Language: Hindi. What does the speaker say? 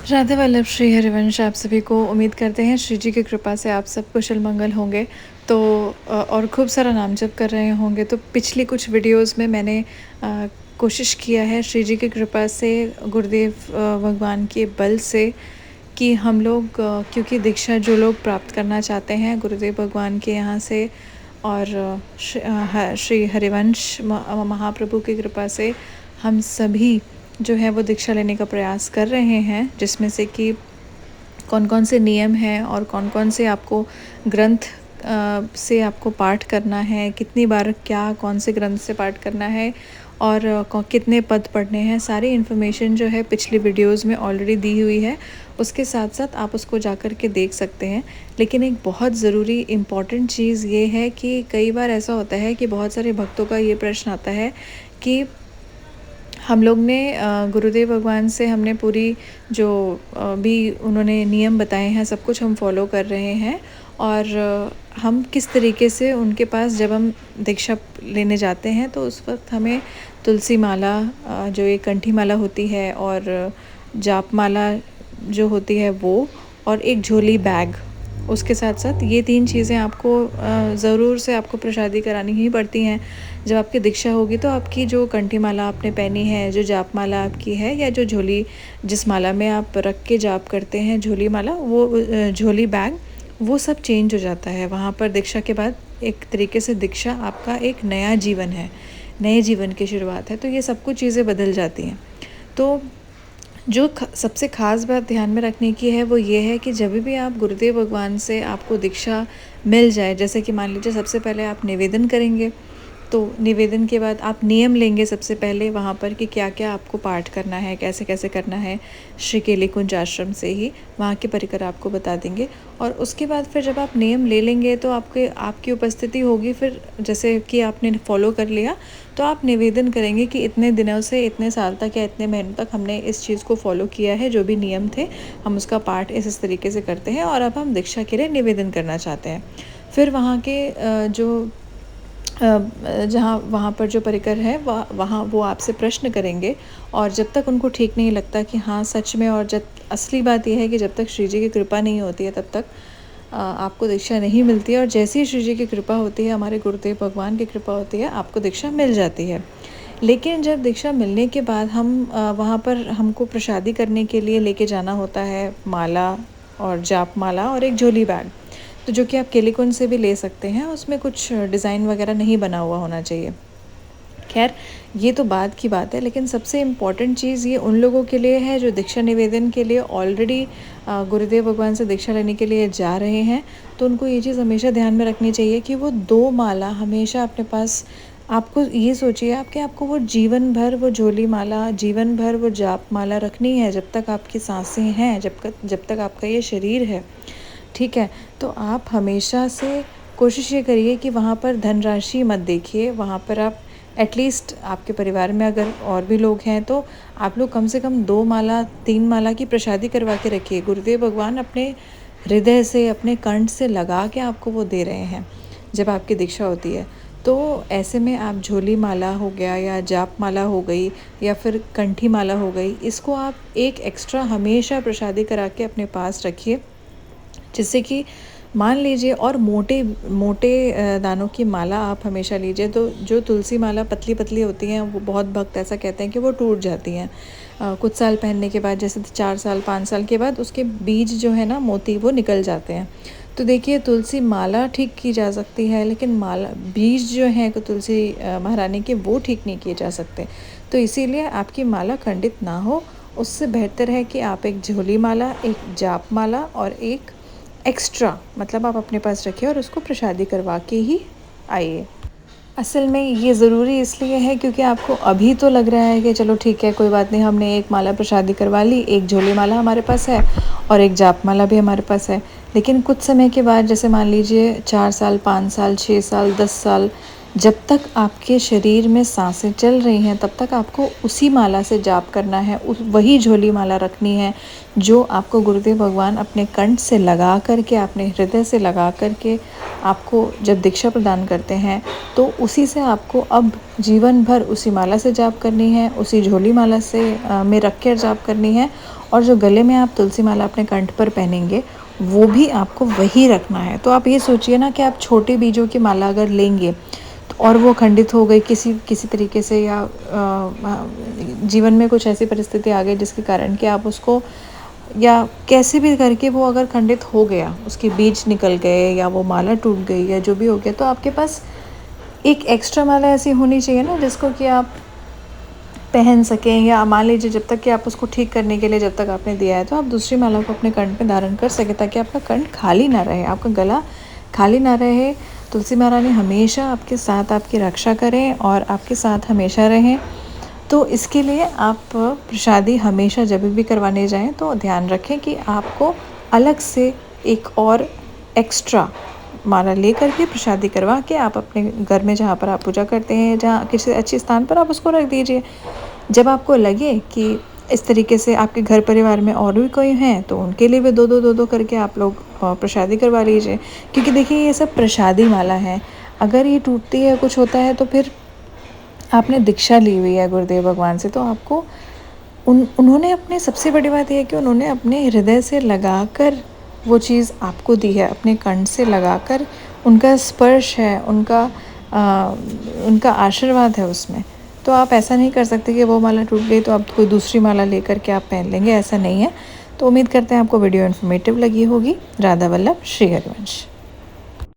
राधे वल्लभ श्री हरिवंश आप सभी को। उम्मीद करते हैं श्री जी की कृपा से आप सब कुशल मंगल होंगे। तो और खूब सारा नाम जप कर रहे होंगे। तो पिछली कुछ वीडियोस में मैंने कोशिश किया है श्री जी की कृपा से, गुरुदेव भगवान के बल से, कि हम लोग क्योंकि दीक्षा जो लोग प्राप्त करना चाहते हैं गुरुदेव भगवान के यहाँ से और श्री हरिवंश महाप्रभु की कृपा से हम सभी जो है वो दीक्षा लेने का प्रयास कर रहे हैं, जिसमें से कि कौन कौन से नियम हैं और कौन कौन से आपको ग्रंथ से आपको पाठ करना है, कितनी बार क्या कौन से ग्रंथ से पाठ करना है और कितने पद पढ़ने हैं, सारी इन्फॉर्मेशन जो है पिछली वीडियोस में ऑलरेडी दी हुई है। उसके साथ साथ आप उसको जा कर के देख सकते हैं। लेकिन एक बहुत ज़रूरी इम्पॉर्टेंट चीज़ ये है कि कई बार ऐसा होता है कि बहुत सारे भक्तों का ये प्रश्न आता है कि हम लोग ने गुरुदेव भगवान से हमने पूरी जो भी उन्होंने नियम बताए हैं सब कुछ हम फॉलो कर रहे हैं, और हम किस तरीके से उनके पास जब हम दीक्षा लेने जाते हैं तो उस वक्त हमें तुलसी माला, जो एक कंठी माला होती है, और जाप माला जो होती है वो, और एक झोली बैग, उसके साथ साथ ये 3 चीज़ें आपको ज़रूर से आपको प्रसादी करानी ही पड़ती हैं। जब आपकी दीक्षा होगी तो आपकी जो कंठी माला आपने पहनी है, जो जाप माला आपकी है, या जो झोली जिस माला में आप रख के जाप करते हैं झोली माला, वो झोली बैग, वो सब चेंज हो जाता है वहाँ पर दीक्षा के बाद। एक तरीके से दीक्षा आपका एक नया जीवन है, नए जीवन की शुरुआत है, तो ये सब कुछ चीज़ें बदल जाती हैं। तो जो सबसे ख़ास बात ध्यान में रखने की है वो ये है कि जब भी आप गुरुदेव भगवान से आपको दीक्षा मिल जाए, जैसे कि मान लीजिए सबसे पहले आप निवेदन करेंगे, तो निवेदन के बाद आप नियम लेंगे सबसे पहले वहाँ पर कि क्या क्या आपको पाठ करना है, कैसे कैसे करना है। श्री केली कुंज आश्रम से ही वहाँ के परिकर आपको बता देंगे। और उसके बाद फिर जब आप नियम ले लेंगे तो आपकी उपस्थिति होगी, फिर जैसे कि आपने फॉलो कर लिया तो आप निवेदन करेंगे कि इतने दिनों से, इतने साल तक या इतने महीनों तक हमने इस चीज़ को फॉलो किया है, जो भी नियम थे हम उसका पाठ इस तरीके से करते हैं, और अब हम दीक्षा के लिए निवेदन करना चाहते हैं। फिर वहाँ के जो जहाँ वहाँ पर जो परिकर है वहाँ वो आपसे प्रश्न करेंगे, और जब तक उनको ठीक नहीं लगता कि हाँ सच में, और जब असली बात यह है कि जब तक श्री जी की कृपा नहीं होती है तब तक आपको दीक्षा नहीं मिलती है, और जैसे ही श्री जी की कृपा होती है, हमारे गुरुदेव भगवान की कृपा होती है, आपको दीक्षा मिल जाती है। लेकिन जब दीक्षा मिलने के बाद हम वहाँ पर हमको प्रसादी करने के लिए लेके जाना होता है माला और जाप माला और एक झोली बैग, तो जो कि आप केलीकुंज से भी ले सकते हैं। उसमें कुछ डिज़ाइन वगैरह नहीं बना हुआ होना चाहिए। खैर ये तो बाद की बात है, लेकिन सबसे इम्पॉर्टेंट चीज़ ये उन लोगों के लिए है जो दीक्षा निवेदन के लिए ऑलरेडी गुरुदेव भगवान से दीक्षा लेने के लिए जा रहे हैं। तो उनको ये चीज़ हमेशा ध्यान में रखनी चाहिए कि वो 2 माला हमेशा अपने पास, आपको ये सोचिए आपको वो जीवन भर वो झोली माला, जीवन भर वो जाप माला रखनी है, जब तक आपकी सांसें हैं, जब तक आपका ये शरीर है, ठीक है। तो आप हमेशा से कोशिश ये करिए कि वहाँ पर धनराशि मत देखिए। वहाँ पर आप एटलीस्ट, आपके परिवार में अगर और भी लोग हैं तो आप लोग कम से कम 2 माला 3 माला की प्रसादी करवा के रखिए। गुरुदेव भगवान अपने हृदय से, अपने कंठ से लगा के आपको वो दे रहे हैं जब आपकी दीक्षा होती है। तो ऐसे में आप झोली माला हो गया, या जाप माला हो गई, या फिर कंठी माला हो गई, इसको आप एक एक्स्ट्रा हमेशा प्रसादी करा के अपने पास रखिए, जिससे कि मान लीजिए, और मोटे मोटे दानों की माला आप हमेशा लीजिए। तो जो तुलसी माला पतली पतली होती हैं वो बहुत भक्त ऐसा कहते हैं कि वो टूट जाती हैं कुछ साल पहनने के बाद, जैसे 4 साल 5 साल के बाद उसके बीज जो है ना, मोती, वो निकल जाते हैं। तो देखिए तुलसी माला ठीक की जा सकती है, लेकिन माला बीज जो हैं तुलसी महारानी के, वो ठीक नहीं किए जा सकते। तो इसीलिए आपकी माला खंडित ना हो, उससे बेहतर है कि आप एक झोली माला, एक जाप माला और एक एक्स्ट्रा, मतलब आप अपने पास रखिए और उसको प्रसादी करवा के ही आइए। असल में ये ज़रूरी इसलिए है क्योंकि आपको अभी तो लग रहा है कि चलो ठीक है, कोई बात नहीं, हमने एक माला प्रसादी करवा ली, एक झोली माला हमारे पास है और एक जाप माला भी हमारे पास है। लेकिन कुछ समय के बाद, जैसे मान लीजिए 4 साल 5 साल 6 साल 10 साल जब तक आपके शरीर में सांसें चल रही हैं तब तक आपको उसी माला से जाप करना है, वही झोली माला रखनी है जो आपको गुरुदेव भगवान अपने कंठ से लगा करके, अपने हृदय से लगा करके आपको जब दीक्षा प्रदान करते हैं, तो उसी से आपको अब जीवन भर उसी माला से जाप करनी है, उसी झोली माला से में रख कर जाप करनी है। और जो गले में आप तुलसी माला अपने कंठ पर पहनेंगे वो भी आपको वही रखना है। तो आप ये सोचिए ना कि आप छोटे बीजों की माला अगर लेंगे और वो खंडित हो गई किसी तरीके से, या जीवन में कुछ ऐसी परिस्थिति आ गई जिसके कारण कि आप उसको, या कैसे भी करके वो अगर खंडित हो गया, उसके बीज निकल गए या वो माला टूट गई या जो भी हो गया, तो आपके पास एक एक्स्ट्रा माला ऐसी होनी चाहिए ना जिसको कि आप पहन सकें। या मान लीजिए जब तक कि आप उसको ठीक करने के लिए जब तक आपने दिया है तो आप दूसरी माला को अपने कंठ में धारण कर सकें, ताकि आपका कंठ खाली ना रहे, आपका गला खाली ना रहे। तुलसी महारानी हमेशा आपके साथ आपकी रक्षा करें और आपके साथ हमेशा रहें। तो इसके लिए आप प्रसादी हमेशा जब भी करवाने जाएं तो ध्यान रखें कि आपको अलग से एक और एक्स्ट्रा माला ले करके प्रसादी करवा के आप अपने घर में जहाँ पर आप पूजा करते हैं, जहाँ किसी अच्छे स्थान पर आप उसको रख दीजिए। जब आपको लगे कि इस तरीके से आपके घर परिवार में और भी कोई हैं तो उनके लिए भी दो दो करके आप लोग प्रसादी करवा लीजिए। क्योंकि देखिए ये सब प्रसादी माला है, अगर ये टूटती है कुछ होता है तो फिर आपने दीक्षा ली हुई है गुरुदेव भगवान से, तो आपको उन्होंने अपने, सबसे बड़ी बात यह है कि उन्होंने अपने हृदय से लगाकर वो चीज़ आपको दी है, अपने कंठ से लगाकर उनका स्पर्श है, उनका आशीर्वाद है उसमें। तो आप ऐसा नहीं कर सकते कि वो माला टूट गई तो आप कोई दूसरी माला लेकर के आप पहन लेंगे, ऐसा नहीं है। तो उम्मीद करते हैं आपको वीडियो इन्फॉर्मेटिव लगी होगी। राधा वल्लभ, श्री हरिवंश।